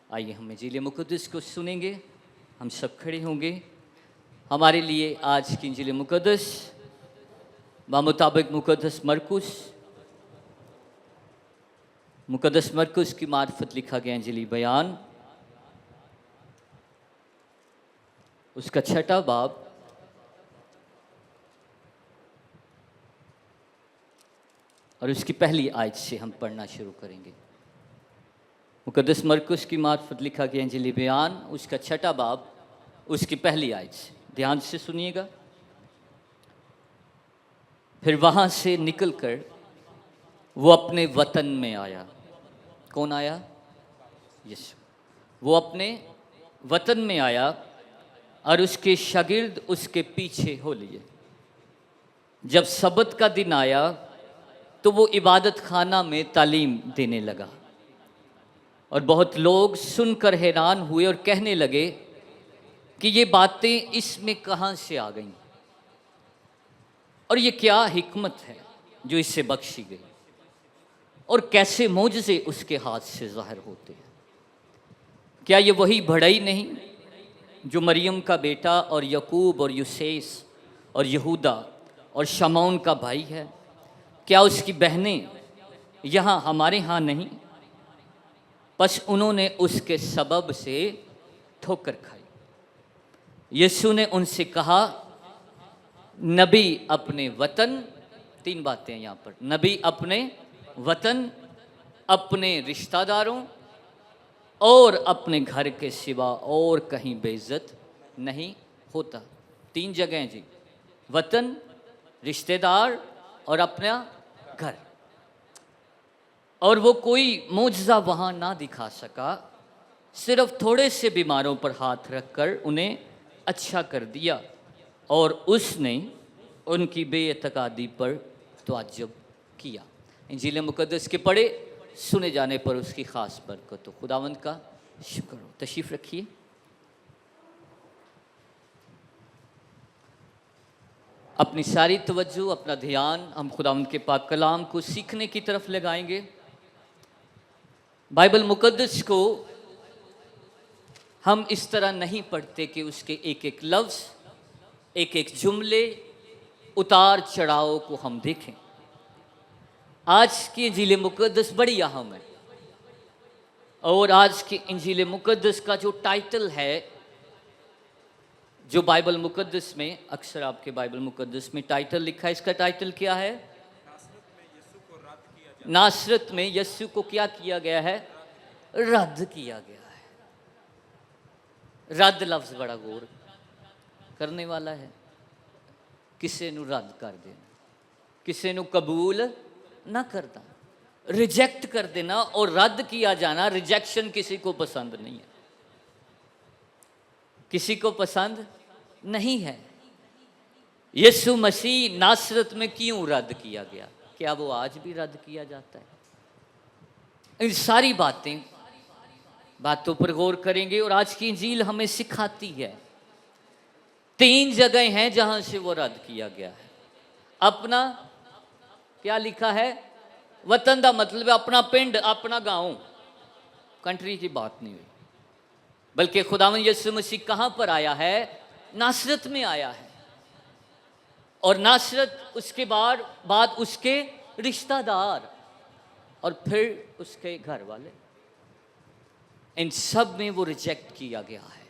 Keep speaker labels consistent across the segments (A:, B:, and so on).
A: आइए हम इंजील मुक़द्दस को सुनेंगे। हम सब खड़े होंगे। हमारे लिए आज की इंजील मुक़द्दस मुताबिक मुक़द्दस मरकुस की मार्फत लिखा गया इंजीली बयान, उसका 6 बाब और उसकी पहली आयत से हम पढ़ना शुरू करेंगे। मुक़द्दस मरकुस की मार्फत लिखा गया इंजीली बयान, उसका 6 बाब, उसकी पहली आयत से ध्यान से सुनिएगा। फिर वहाँ से निकलकर वो अपने वतन में आया। कौन आया? यीशु। वो अपने वतन में आया और उसके शागिर्द उसके पीछे हो लिए। जब सबत का दिन आया तो वो इबादत खाना में तालीम देने लगा और बहुत लोग सुनकर हैरान हुए और कहने लगे कि ये बातें इसमें कहाँ से आ गईं और ये क्या हिकमत है जो इससे बख्शी गई और कैसे मोजज़े उसके हाथ से ज़ाहिर होते हैं। क्या ये वही बढ़ई नहीं जो मरियम का बेटा और यकूब और यूसेस और यहूदा और शमौन का भाई है? क्या उसकी बहनें यहाँ हमारे यहाँ नहीं? बस उन्होंने उसके सबब से ठोकर खाई। यीशु ने उनसे कहा, नबी अपने वतन, 3 बातें यहाँ पर, नबी अपने वतन, अपने रिश्तेदारों और अपने घर के सिवा और कहीं बेइज्जत नहीं होता। 3 जगह जी, वतन, रिश्तेदार और अपना घर। और वो कोई मोजज़ा वहाँ ना दिखा सका, सिर्फ थोड़े से बीमारों पर हाथ रखकर उन्हें अच्छा कर दिया और उसने उनकी बेइत्तेकादी पर तअज्जुब किया। इंजील मुक़द्दस के पढ़े सुने जाने पर उसकी ख़ास बरकत हो। खुदावंद का शुक्र हो। तशरीफ़ रखिए। अपनी सारी तवज्जो, अपना ध्यान हम खुदावंद के पाक कलाम को सीखने की तरफ लगाएंगे। बाइबल मुक़द्दस को हम इस तरह नहीं पढ़ते कि उसके एक एक लफ्ज़, एक एक जुमले, उतार चढ़ाव को हम देखें। आज की इंजील मुक़द्दस बड़ी अहम है और आज की इंजील मुक़द्दस का जो टाइटल है, जो बाइबल मुक़द्दस में अक्सर आपके बाइबल मुक़द्दस में टाइटल लिखा है, इसका टाइटल क्या है? नासरत में यीशु को क्या किया गया है? रद्द किया गया है। रद्द लफ्ज़ बड़ा गौर करने वाला है। किसे नू रद्द कर देना, किसे नू कबूल ना करना, रिजेक्ट कर देना और रद्द किया जाना। रिजेक्शन किसी को पसंद नहीं है, किसी को पसंद नहीं है। यीशु मसीह नासरत में क्यों रद्द किया गया? क्या वो आज भी रद्द किया जाता है? इन सारी बातों पर गौर करेंगे और आज की इंजील हमें सिखाती है 3 जगह हैं जहां से वो रद्द किया गया है। अपना क्या लिखा है? वतन का मतलब है अपना पिंड, अपना गांव, कंट्री की बात नहीं हुई, बल्कि खुदावंद यीशु मसीह कहां पर आया है? नासरत में आया है। और नासरत, उसके बाद उसके रिश्तेदार और फिर उसके घर वाले, इन सब में वो रिजेक्ट किया गया है,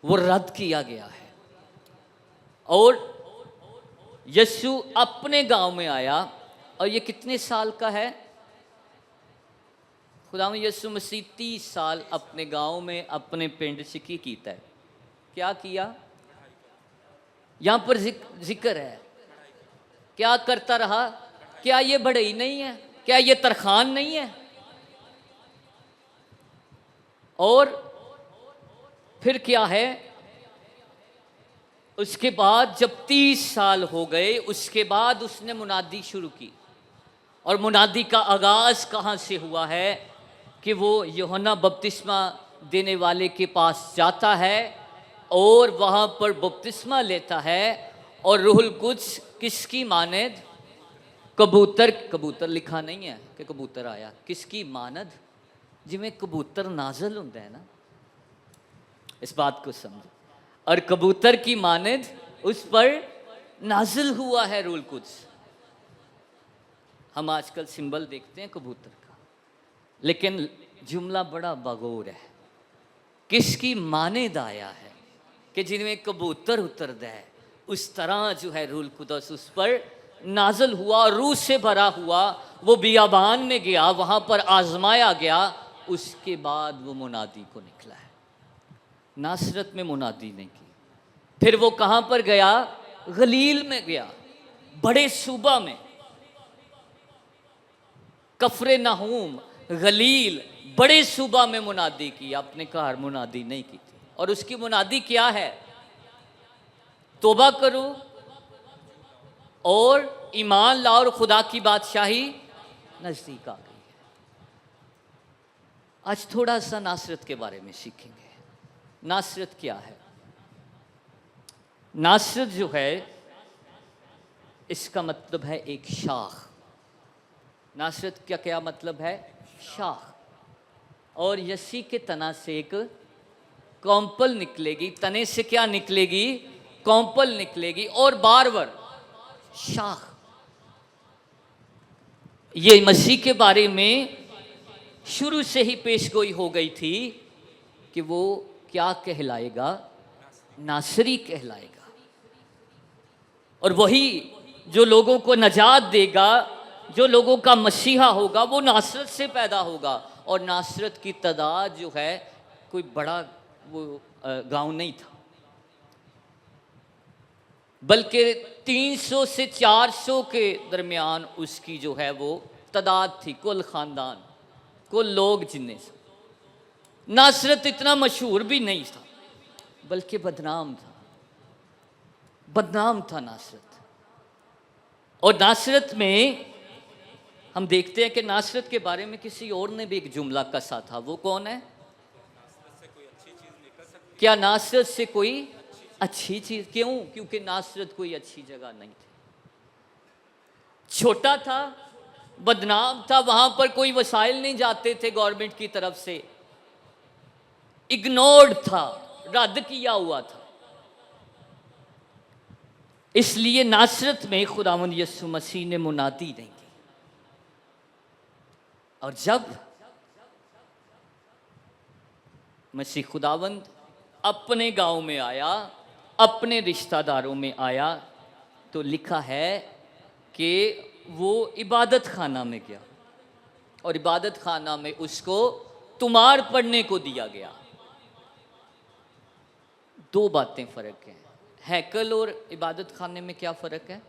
A: वो रद्द किया गया है। और यीशु अपने गांव में आया और ये कितने साल का है? खुदावंद यीशु मसीह 30 साल अपने गांव में, अपने पिंड से की कीता है। क्या किया? यहां पर जिक्र है। क्या करता रहा? क्या ये बढ़ई नहीं है? क्या ये तरखान नहीं है? और फिर क्या है? उसके बाद जब 30 साल हो गए, उसके बाद उसने मुनादी शुरू की। और मुनादी का आगाज़ कहाँ से हुआ है? कि वो यूहन्ना बपतिस्मा देने वाले के पास जाता है और वहाँ पर बपतिस्मा लेता है और रूहुल कुद्स किसकी मानद? कबूतर लिखा नहीं है कि कबूतर आया, किसकी मानद? जिमें कबूतर नाजल होंदा है ना, इस बात को समझो। और कबूतर की मानद उस पर नाजिल हुआ है रूल कुद्स। हम आजकल सिंबल देखते हैं कबूतर का, लेकिन जुमला बड़ा बगौर है। किसकी मानद आया है कि जिनमें कबूतर उतर है, उस तरह जो है रूल कुदस उस पर नाजल हुआ, रूह से भरा हुआ। वो बियाबान में गया, वहाँ पर आजमाया गया, उसके बाद वो मुनादी को निकला है। नासरत में मुनादी नहीं की। फिर वो कहाँ पर गया? गलील में गया, बड़े सूबा में, कफरे नहूम, गलील, बड़े सूबा में मुनादी की। अपने घर मुनादी नहीं की थी। और उसकी मुनादी क्या है? तौबा करो और ईमान लाओ और खुदा की बादशाही नजदीक आ गई है। आज थोड़ा सा नासरत के बारे में सीखेंगे। नासरत क्या है? नासरत जो है, इसका मतलब है एक शाख। नासरत का क्या मतलब है? शाख। और यसी के तना से एक कौंपल निकलेगी। तने से क्या निकलेगी? कौंपल निकलेगी। और बार-बार शाख। ये मसीह के बारे में शुरू से ही पेशगोई हो गई थी कि वो क्या कहलाएगा? नासरी कहलाएगा। और वही जो लोगों को नजात देगा, जो लोगों का मसीहा होगा, वो नासरत से पैदा होगा। और नासरत की तादाद जो है, कोई बड़ा वो गांव नहीं था, बल्कि 300 से 400 के दरमियान उसकी जो है वो तादाद थी, कुल ख़ानदान, कुल लोग जिन्हें से। नासरत इतना मशहूर भी नहीं था, बल्कि बदनाम था। बदनाम था नासरत। और नासरत में हम देखते हैं कि नासरत के बारे में किसी और ने भी एक जुमला कसा था। वो कौन है? क्या नासरत से कोई अच्छी चीज? क्यों? क्योंकि नासरत कोई अच्छी जगह नहीं थी। छोटा था, बदनाम था, वहां पर कोई वसाइल नहीं जाते थे गवर्नमेंट की तरफ से, इग्नोर्ड था, रद्द किया हुआ था। इसलिए नासरत में खुदावंद यीशु मसीह ने मुनादी नहीं की। और जब मसीह खुदावंद अपने गांव में आया, अपने रिश्तेदारों में आया, तो लिखा है कि वो इबादत खाना में गया और इबादत खाना में उसको तुमार पढ़ने को दिया गया। दो बातें फ़र्क हैं। हैकल और इबादत खाने में क्या फ़र्क है?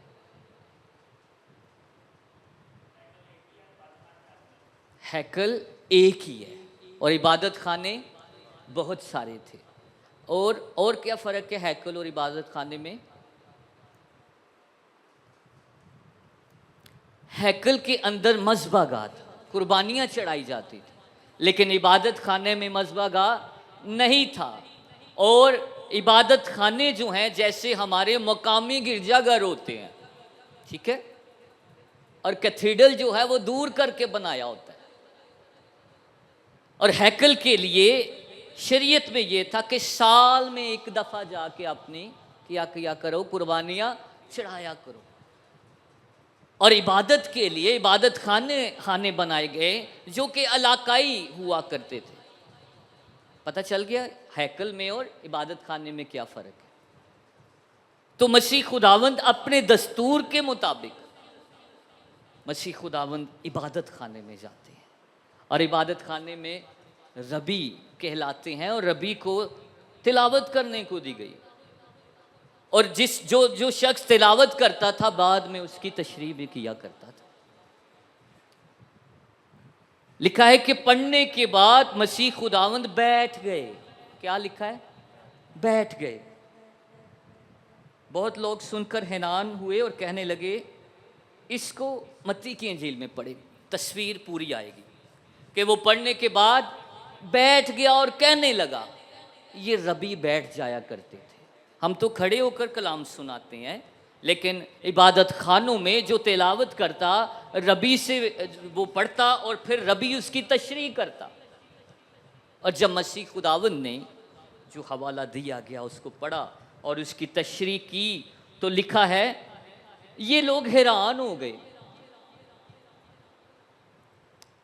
A: हैकल एक ही है और इबादत खाने बहुत सारे थे। और क्या फ़र्क है हैकल और इबादत खाने में? हैकल के अंदर मज़बागाह था, कुर्बानियाँ चढ़ाई जाती थी, लेकिन इबादत खाने में मज़बागाह नहीं था। और इबादत खाने जो हैं, जैसे हमारे मकामी गिरजाघर होते हैं, ठीक है, और कैथेड्रल जो है वो दूर करके बनाया होता है। और हैकल के लिए शरीयत में ये था कि साल में एक दफ़ा जाके अपनी किया करो, कुर्बानियाँ चढ़ाया करो। और इबादत के लिए इबादत खाने बनाए गए जो कि इलाकाई हुआ करते थे। पता चल गया हैकल में और इबादत खाने में क्या फ़र्क है। तो मसीह खुदावंद अपने दस्तूर के मुताबिक मसीह खुदावंद इबादत खाने में जाते हैं और इबादत खाने में रबी कहलाते हैं और रबी को तिलावत करने को दी गई। और जो शख्स तिलावत करता था, बाद में उसकी तशरीह भी किया करता था। लिखा है कि पढ़ने के बाद मसीह खुदावंद बैठ गए। क्या लिखा है? बैठ गए। बहुत लोग सुनकर हैरान हुए और कहने लगे, इसको मत्ती की इंजील में पढ़े, तस्वीर पूरी आएगी। कि वो पढ़ने के बाद बैठ गया और कहने लगा। ये रबी बैठ जाया करते थे। हम तो खड़े होकर कलाम सुनाते हैं, लेकिन इबादत खानों में जो तिलावत करता, रबी से वो पढ़ता और फिर रबी उसकी तशरीह करता। और जब मसीह खुदावंद ने जो हवाला दिया गया उसको पढ़ा और उसकी तशरीह की तो लिखा है ये लोग हैरान हो गए,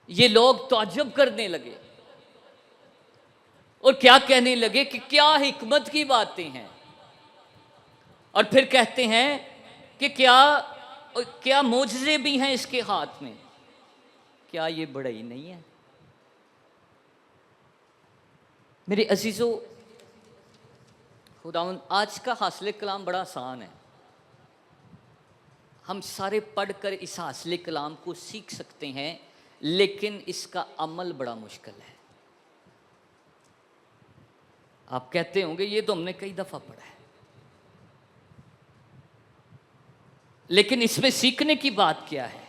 A: ये लोग ताज्जुब करने लगे और क्या कहने लगे कि क्या हिकमत की बातें हैं। और फिर कहते हैं कि क्या मोजज़े भी हैं इसके हाथ में, क्या ये बढ़ई नहीं है। मेरे अजीज़ों, खुदावंद आज का हासिल कलाम बड़ा आसान है, हम सारे पढ़कर इस हासिल कलाम को सीख सकते हैं, लेकिन इसका अमल बड़ा मुश्किल है। आप कहते होंगे ये तो हमने कई दफ़ा पढ़ा है, लेकिन इसमें सीखने की बात क्या है।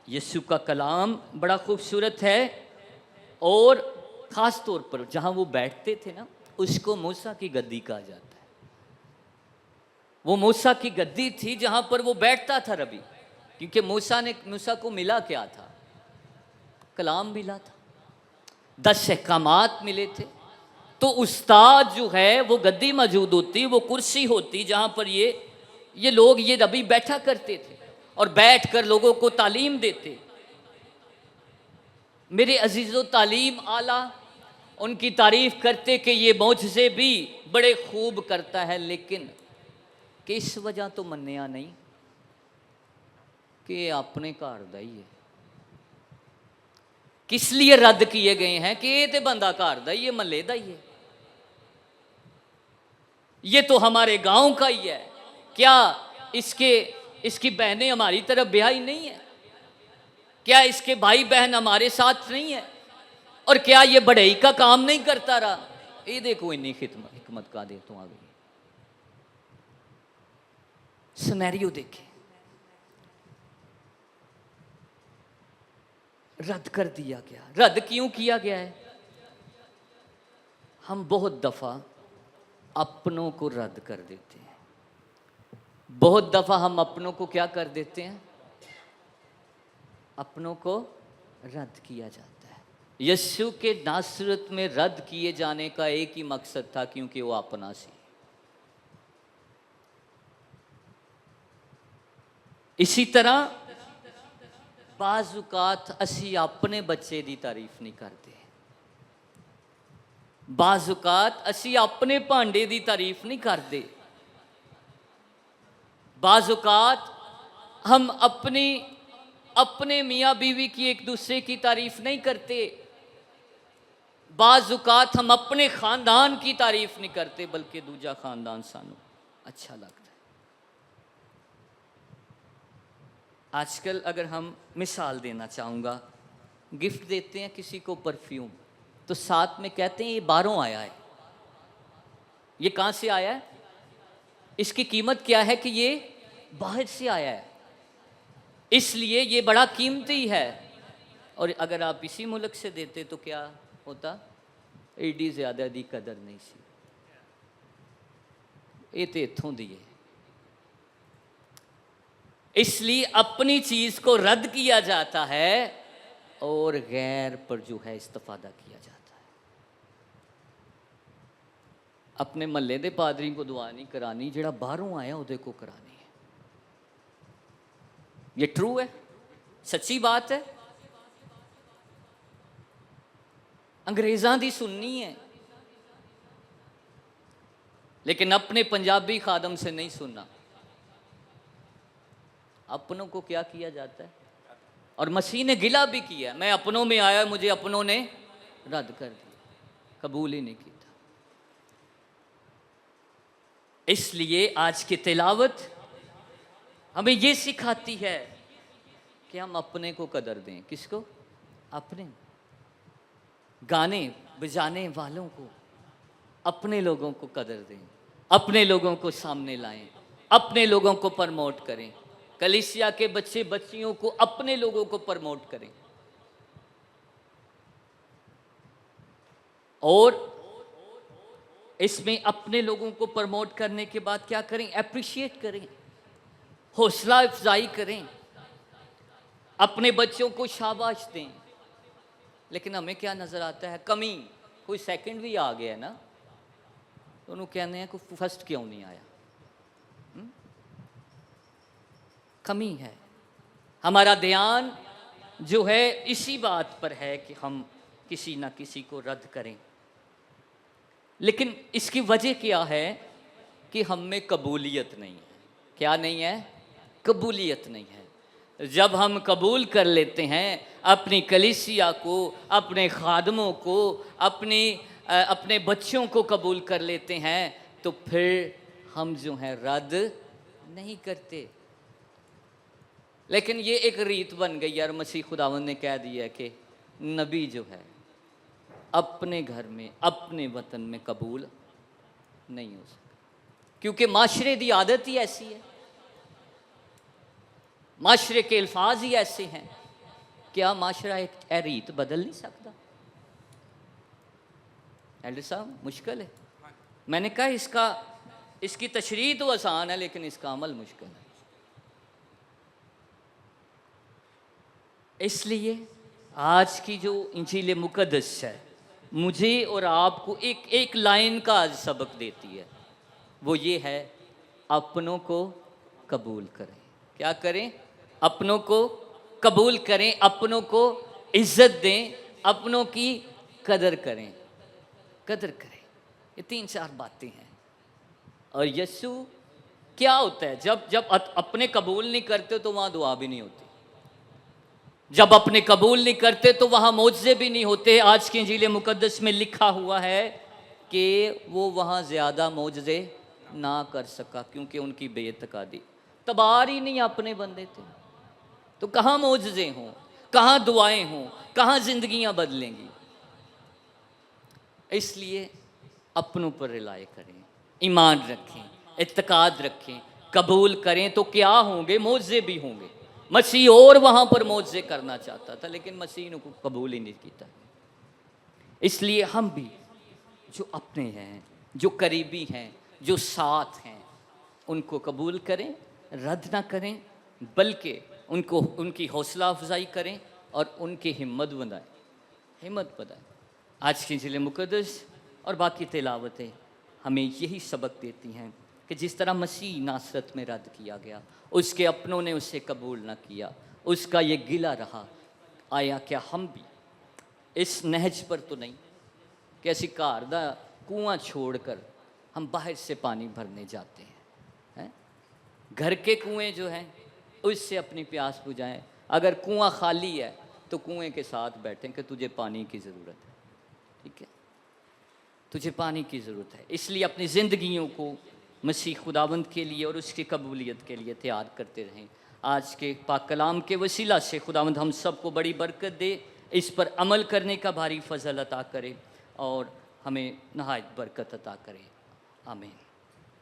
A: यीशु का कलाम बड़ा खूबसूरत है और ख़ास तौर पर जहाँ वो बैठते थे ना, उसको मूसा की गद्दी कहा जाता है। वो मूसा की गद्दी थी जहाँ पर वो बैठता था रबी, क्योंकि मूसा को मिला क्या था, कलाम मिला था, 10 अहकामात मिले थे। तो उस्ताद जो है वो गद्दी मौजूद होती, वो कुर्सी होती जहाँ पर ये लोग ये रबी बैठा करते थे और बैठकर लोगों को तालीम देते। मेरे अजीज़ों, तालीम आला, उनकी तारीफ़ करते कि ये मौजज़े भी बड़े खूब करता है, लेकिन किस वजह तो मन्निया नहीं कि अपने घर दा ही है। किस लिए रद्द किए गए हैं कि ये तो बंदा घर दा ही है, महल्ले दा ही है, ये तो हमारे गांव का ही है, क्या इसकी बहनें हमारी तरफ ब्याही नहीं है, क्या इसके भाई बहन हमारे साथ नहीं है, और क्या ये बढ़ई का काम नहीं करता रहा। ये देखो इन्नी हिकमत का दे तो आ गई। सिनेरियो देखे, रद्द कर दिया गया। रद्द क्यों किया गया है? हम बहुत दफा अपनों को रद्द कर देते हैं, बहुत दफा हम अपनों को क्या कर देते हैं, अपनों को रद्द किया जाता है। यीशु के नासरत में रद्द किए जाने का एक ही मकसद था, क्योंकि वो अपना सी। इसी तरह बाज़ुकात असी अपने बच्चे की तारीफ नहीं करते, बाज़ुकात असी अपने भांडे की तारीफ नहीं करते, बाज़ुकात हम अपने मियाँ बीवी की एक दूसरे की तारीफ नहीं करते, बाज़ुकात हम अपने ख़ानदान की तारीफ नहीं करते, बल्कि दूजा ख़ानदान सानू अच्छा लगता है। आजकल अगर हम मिसाल देना चाहूँगा, गिफ्ट देते हैं किसी को परफ्यूम, तो साथ में कहते हैं ये बाहरों आया है। ये कहाँ से आया है? इसकी कीमत क्या है कि ये बाहर से आया है, इसलिए ये बड़ा कीमती है। और अगर आप इसी मुल्क से देते तो क्या होता? एडी ज़्यादा दी कदर नहीं सी, ये तो इत्थों दी है। इसलिए अपनी चीज़ को रद्द किया जाता है और गैर पर जो है इस्तिफादा किया जाता है। अपने महल्ले दे पादरी को दुआ नहीं करानी, जेड़ा बाहरों आया उहदे को करानी है। ये ट्रू है, सच्ची बात है। अंग्रेज़ां दी सुननी है, लेकिन अपने पंजाबी खादम से नहीं सुनना। अपनों को क्या किया जाता है? और मसीह ने गिला भी किया, मैं अपनों में आया, मुझे अपनों ने रद्द कर दिया, कबूल ही नहीं किया। इसलिए आज की तिलावत हमें ये सिखाती है कि हम अपने को कदर दें। किसको? अपने गाने बजाने वालों को, अपने लोगों को कदर दें, अपने लोगों को सामने लाएं, अपने लोगों को प्रमोट करें। कलीसिया के बच्चे बच्चियों को अपने लोगों को प्रमोट करें, और इसमें अपने लोगों को प्रमोट करने के बाद क्या करें? एप्रिशिएट करें, हौसला अफजाई करें, अपने बच्चों को शाबाश दें। लेकिन हमें क्या नज़र आता है? कमी। कोई सेकंड भी आ गया ना, तो उन्होंने कहने हैं कि फर्स्ट क्यों नहीं आया? कमी है। हमारा ध्यान जो है इसी बात पर है कि हम किसी ना किसी को रद्द करें, लेकिन इसकी वजह क्या है कि हम में कबूलियत नहीं है। क्या नहीं है? कबूलियत नहीं है। जब हम कबूल कर लेते हैं अपनी कलीसिया को, अपने खादमों को, अपने बच्चों को कबूल कर लेते हैं, तो फिर हम जो हैं रद्द नहीं करते। लेकिन ये एक रीत बन गई यार, मसीह खुदावंद ने कह दिया कि नबी जो है अपने घर में, अपने वतन में कबूल नहीं हो सकता, क्योंकि माशरे की आदत ही ऐसी है, माशरे के अल्फाज ही ऐसे हैं। क्या माशरा एक रीत बदल नहीं सकता? एल्डर साहब मुश्किल है। मैंने कहा इसकी तशरीह तो आसान है, लेकिन इसका अमल मुश्किल है। इसलिए आज की जो इंजील मुक़द्दस है मुझे और आपको एक लाइन का आज सबक देती है, वो ये है, अपनों को कबूल करें। क्या करें? अपनों को कबूल करें, अपनों को इज्जत दें, अपनों की कदर करें। कदर करें, ये 3-4 बातें हैं। और यीशु क्या होता है, जब अपने कबूल नहीं करते तो वहाँ दुआ भी नहीं होती। जब अपने कबूल नहीं करते तो वहाँ मौजज़े भी नहीं होते। आज की इंजील मुक़द्दस में लिखा हुआ है कि वो वहाँ ज़्यादा मौजज़े ना कर सका, क्योंकि उनकी बेइत्तेकादी, तबार ही नहीं अपने बंदे थे। तो कहाँ मौजज़े हों, कहाँ दुआएं हों, कहाँ ज़िंदगियाँ बदलेंगी? इसलिए अपनों पर रिलाय करें, ईमान रखें, इत्तेकाद रखें, कबूल करें तो क्या होंगे? मौजज़े भी होंगे। मसीह और वहाँ पर मौजज़े करना चाहता था, लेकिन मसीह ने को कबूल ही नहीं किया। इसलिए हम भी जो अपने हैं, जो करीबी हैं, जो साथ हैं, उनको कबूल करें, रद्द ना करें, बल्कि उनको उनकी हौसला अफजाई करें और उनकी हिम्मत बढ़ाएं। आज की इंजील मुक़द्दस और बाकी तिलावतें हमें यही सबक देती हैं कि जिस तरह मसीह नासरत में रद्द किया गया, उसके अपनों ने उसे कबूल ना किया, उसका ये गिला रहा। आया क्या हम भी इस नहज पर तो नहीं कि ऐसी घर दा कुआं छोड़कर हम बाहर से पानी भरने जाते हैं? घर के कुएं जो हैं उससे अपनी प्यास बुझाएं। अगर कुआं खाली है तो कुएं के साथ बैठें कि तुझे पानी की ज़रूरत है, ठीक है, तुझे पानी की ज़रूरत है। इसलिए अपनी ज़िंदगियों को मसीह खुदावंद के लिए और उसकी कबूलियत के लिए तैयार करते रहें। आज के पाक कलाम के वसीला से खुदावंद हम सबको बड़ी बरकत दे, इस पर अमल करने का भारी फजल अता करे और हमें नहायत बरकत अता करे। आमीन।